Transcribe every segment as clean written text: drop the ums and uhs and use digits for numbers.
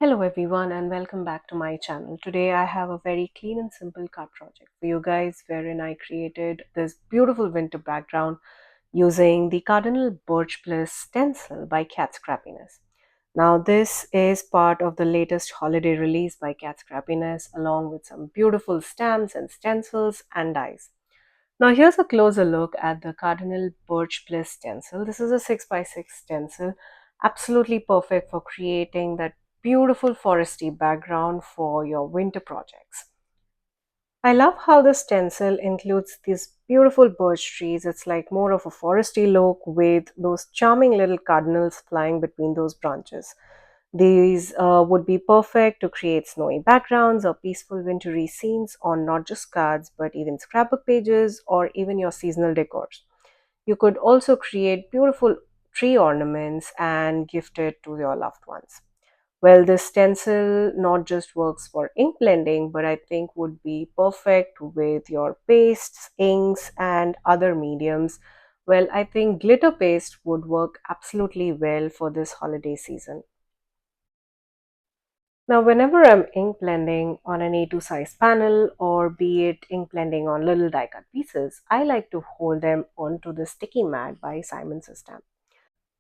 Hello everyone and welcome back to my channel. Today I have a very clean and simple card project for you guys wherein I created this beautiful winter background using the Cardinal Birch Bliss Stencil by Cat's Crappiness. Now this is part of the latest holiday release by Cat's Crappiness along with some beautiful stamps and stencils and dies. Now here's a closer look at the Cardinal Birch Bliss Stencil. This is a 6x6 stencil, absolutely perfect for creating that beautiful foresty background for your winter projects. I love how the stencil includes these beautiful birch trees. It's like more of a foresty look with those charming little cardinals flying between those branches. These would be perfect to create snowy backgrounds or peaceful wintry scenes on not just cards but even scrapbook pages or even your seasonal decors. You could also create beautiful tree ornaments and gift it to your loved ones. Well, this stencil not just works for ink blending, but I think would be perfect with your pastes, inks, and other mediums. Well, I think glitter paste would work absolutely well for this holiday season. Now, whenever I'm ink blending on an A2 size panel or be it ink blending on little die cut pieces, I like to hold them onto the sticky mat by Simon's stamp.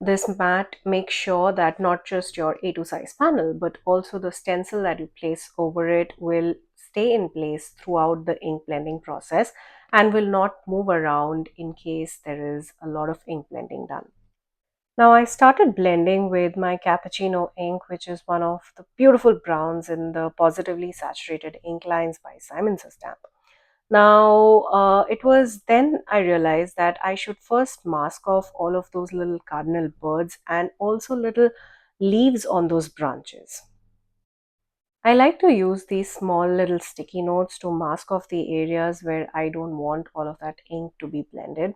This mat makes sure that not just your A2 size panel, but also the stencil that you place over it will stay in place throughout the ink blending process and will not move around in case there is a lot of ink blending done. Now I started blending with my cappuccino ink, which is one of the beautiful browns in the positively saturated ink lines by Simon's stamp. Now, it was then I realized that I should first mask off all of those little cardinal birds and also little leaves on those branches. I like to use these small little sticky notes to mask off the areas where I don't want all of that ink to be blended.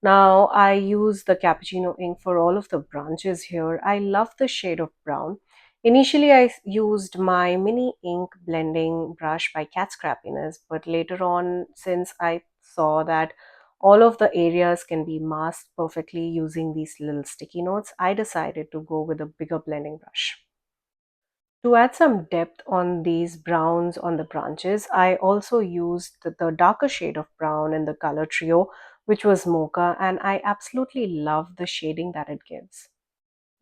Now, I use the cappuccino ink for all of the branches here. I love the shade of brown. Initially, I used my mini ink blending brush by Cat Scrappiness, but later on, since I saw that all of the areas can be masked perfectly using these little sticky notes, I decided to go with a bigger blending brush. To add some depth on these browns on the branches, I also used the darker shade of brown in the color trio, which was mocha, and I absolutely love the shading that it gives.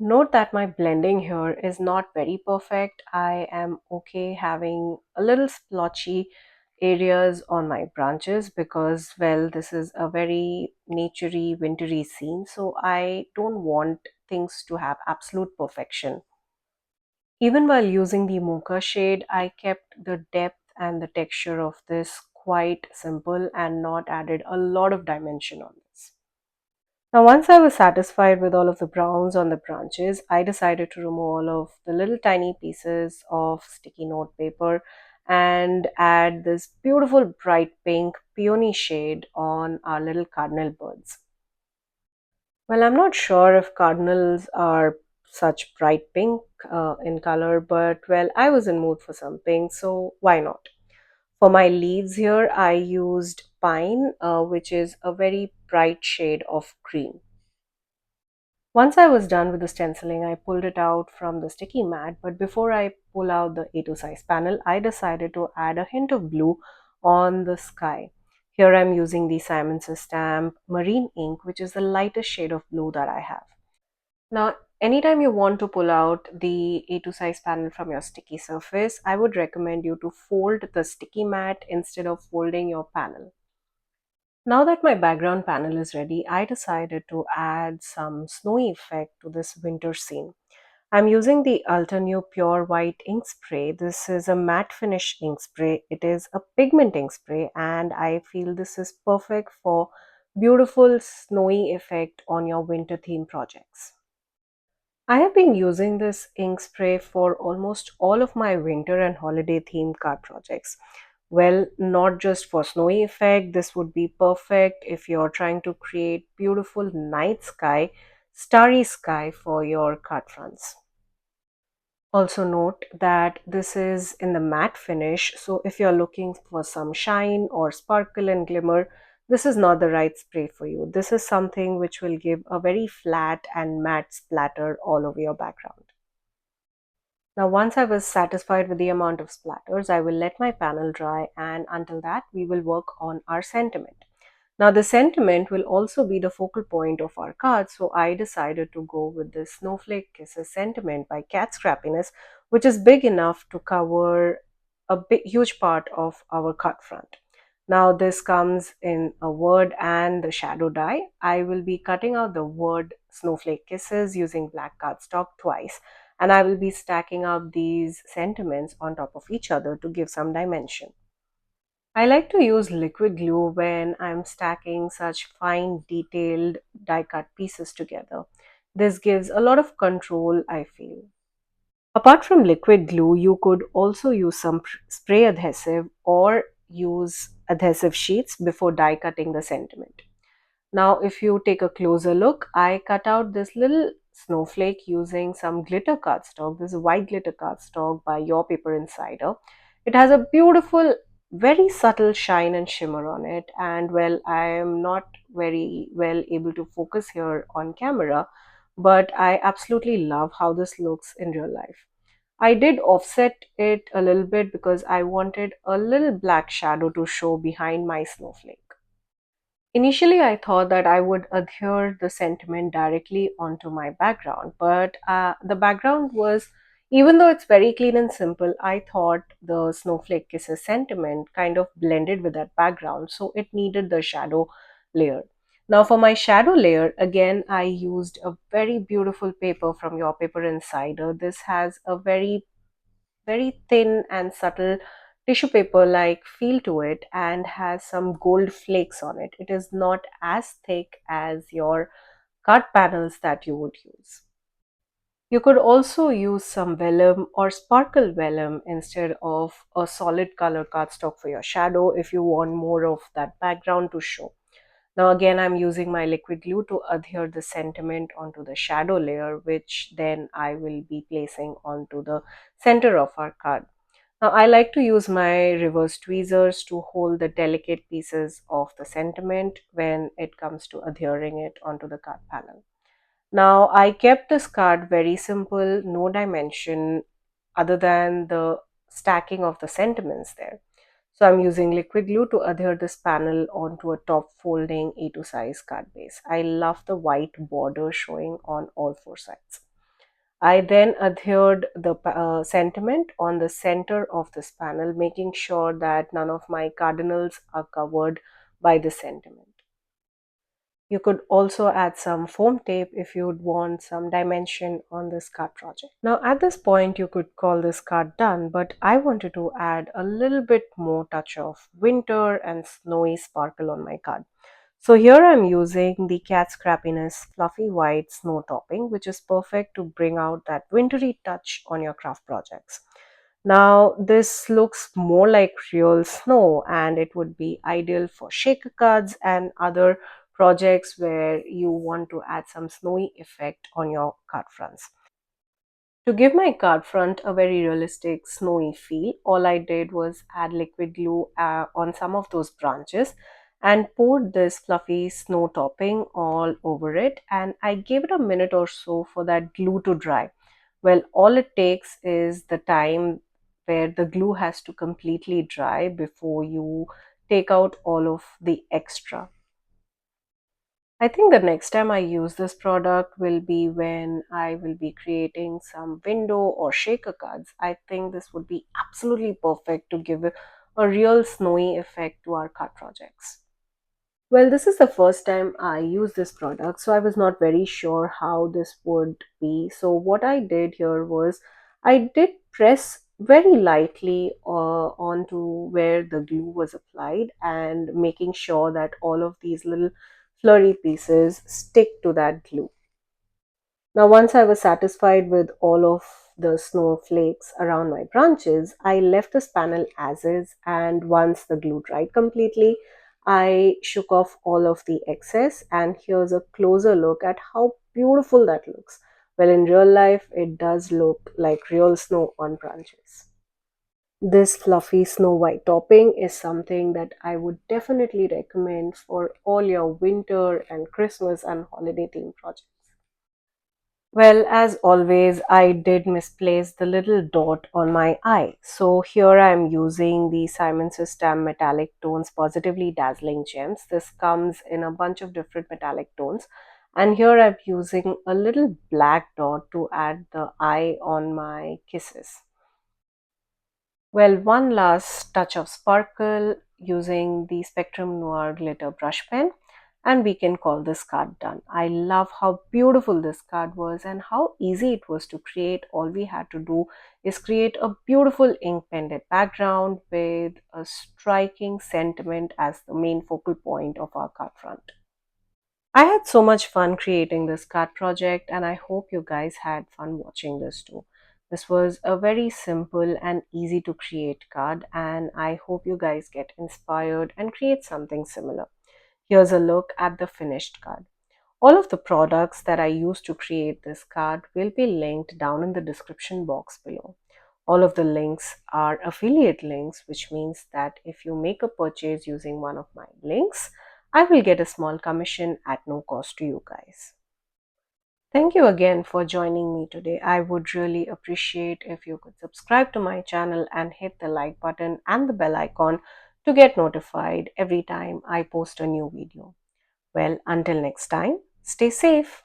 Note that my blending here is not very perfect. I am okay having a little splotchy areas on my branches because, well, this is a very naturey, wintry scene, so I don't want things to have absolute perfection. Even while using the mocha shade, I kept the depth and the texture of this quite simple and not added a lot of dimension on this. Now, once I was satisfied with all of the browns on the branches, I decided to remove all of the little tiny pieces of sticky note paper and add this beautiful bright pink peony shade on our little cardinal birds. Well, I'm not sure if cardinals are such bright pink in color, but well, I was in mood for some pink, so why not? For my leaves here, I used pine, which is a very bright shade of green. Once I was done with the stenciling, I pulled it out from the sticky mat, but before I pull out the A2 size panel, I decided to add a hint of blue on the sky. Here I'm using the Simon's stamp marine ink, which is the lightest shade of blue that I have. Now, anytime you want to pull out the A2 size panel from your sticky surface, I would recommend you to fold the sticky mat instead of folding your panel. Now that my background panel is ready, I decided to add some snowy effect to this winter scene. I'm using the Altenio Pure White ink spray. This is a matte finish ink spray. It is a pigment ink spray and I feel this is perfect for beautiful snowy effect on your winter theme projects. I have been using this ink spray for almost all of my winter and holiday themed card projects. Well, not just for snowy effect, this would be perfect if you're trying to create beautiful night sky, starry sky for your card fronts. Also note that this is in the matte finish, so if you're looking for some shine or sparkle and glimmer, this is not the right spray for you. This is something which will give a very flat and matte splatter all over your background. Now, once I was satisfied with the amount of splatters, I will let my panel dry, and until that, we will work on our sentiment. Now, the sentiment will also be the focal point of our card, so I decided to go with this Snowflake Kisses sentiment by Cat Scrappiness, which is big enough to cover a huge part of our card front. Now, this comes in a word and the shadow die. I will be cutting out the word Snowflake Kisses using black cardstock twice, and I will be stacking up these sentiments on top of each other to give some dimension. I like to use liquid glue when I'm stacking such fine, detailed die cut pieces together. This gives a lot of control, I feel. Apart from liquid glue, you could also use some spray adhesive or use adhesive sheets before die cutting the sentiment. Now, if you take a closer look, I cut out this little snowflake using some glitter cardstock. This is white glitter cardstock by Your Paper Insider. It has a beautiful, very subtle shine and shimmer on it. And well, I am not very well able to focus here on camera, but I absolutely love how this looks in real life. I did offset it a little bit because I wanted a little black shadow to show behind my snowflake. Initially, I thought that I would adhere the sentiment directly onto my background, but the background was, even though it's very clean and simple, I thought the Snowflake Kisses sentiment kind of blended with that background, so it needed the shadow layer. Now, for my shadow layer, again, I used a very beautiful paper from Your Paper Insider. This has a very thin and subtle tissue paper like feel to it and has some gold flakes on it. It is not as thick as your card panels that you would use. You could also use some vellum or sparkle vellum instead of a solid color cardstock for your shadow if you want more of that background to show. Now again, I'm using my liquid glue to adhere the sentiment onto the shadow layer, which then I will be placing onto the center of our card. Now, I like to use my reverse tweezers to hold the delicate pieces of the sentiment when it comes to adhering it onto the card panel. Now, I kept this card very simple, no dimension other than the stacking of the sentiments there. So I'm using liquid glue to adhere this panel onto a top folding A2 size card base. I love the white border showing on all four sides. I then adhered the sentiment on the center of this panel, making sure that none of my cardinals are covered by the sentiment. You could also add some foam tape if you'd want some dimension on this card project. Now at this point you could call this card done, but I wanted to add a little bit more touch of winter and snowy sparkle on my card. So here I'm using the Cat Scrappiness Fluffy White Snow Topping, which is perfect to bring out that wintry touch on your craft projects. Now, this looks more like real snow and it would be ideal for shaker cards and other projects where you want to add some snowy effect on your card fronts. To give my card front a very realistic snowy feel, all I did was add liquid glue on some of those branches and poured this fluffy snow topping all over it, and I gave it a minute or so for that glue to dry. Well, all it takes is the time where the glue has to completely dry before you take out all of the extra. I think the next time I use this product will be when I will be creating some window or shaker cards. I think this would be absolutely perfect to give a real snowy effect to our card projects. Well, this is the first time I use this product, so I was not very sure how this would be. So what I did here was I did press very lightly onto where the glue was applied and making sure that all of these little flurry pieces stick to that glue. Now, once I was satisfied with all of the snowflakes around my branches, I left this panel as is, and once the glue dried completely, I shook off all of the excess, and here's a closer look at how beautiful that looks. Well, in real life, it does look like real snow on branches. This fluffy snow white topping is something that I would definitely recommend for all your winter and Christmas and holiday theme projects. Well, as always, I did misplace the little dot on my eye. So here I am using the Simon System Metallic Tones Positively Dazzling Gems. This comes in a bunch of different metallic tones. And here I'm using a little black dot to add the eye on my kisses. Well, one last touch of sparkle using the Spectrum Noir glitter brush pen, and we can call this card done. I love how beautiful this card was and how easy it was to create. All we had to do is create a beautiful ink pendant background with a striking sentiment as the main focal point of our card front. I had so much fun creating this card project, and I hope you guys had fun watching this too. This was a very simple and easy to create card, and I hope you guys get inspired and create something similar. Here's a look at the finished card. All of the products that I used to create this card will be linked down in the description box below. All of the links are affiliate links, which means that if you make a purchase using one of my links, I will get a small commission at no cost to you guys. Thank you again for joining me today. I would really appreciate if you could subscribe to my channel and hit the like button and the bell icon to get notified every time I post a new video. Well, until next time, stay safe.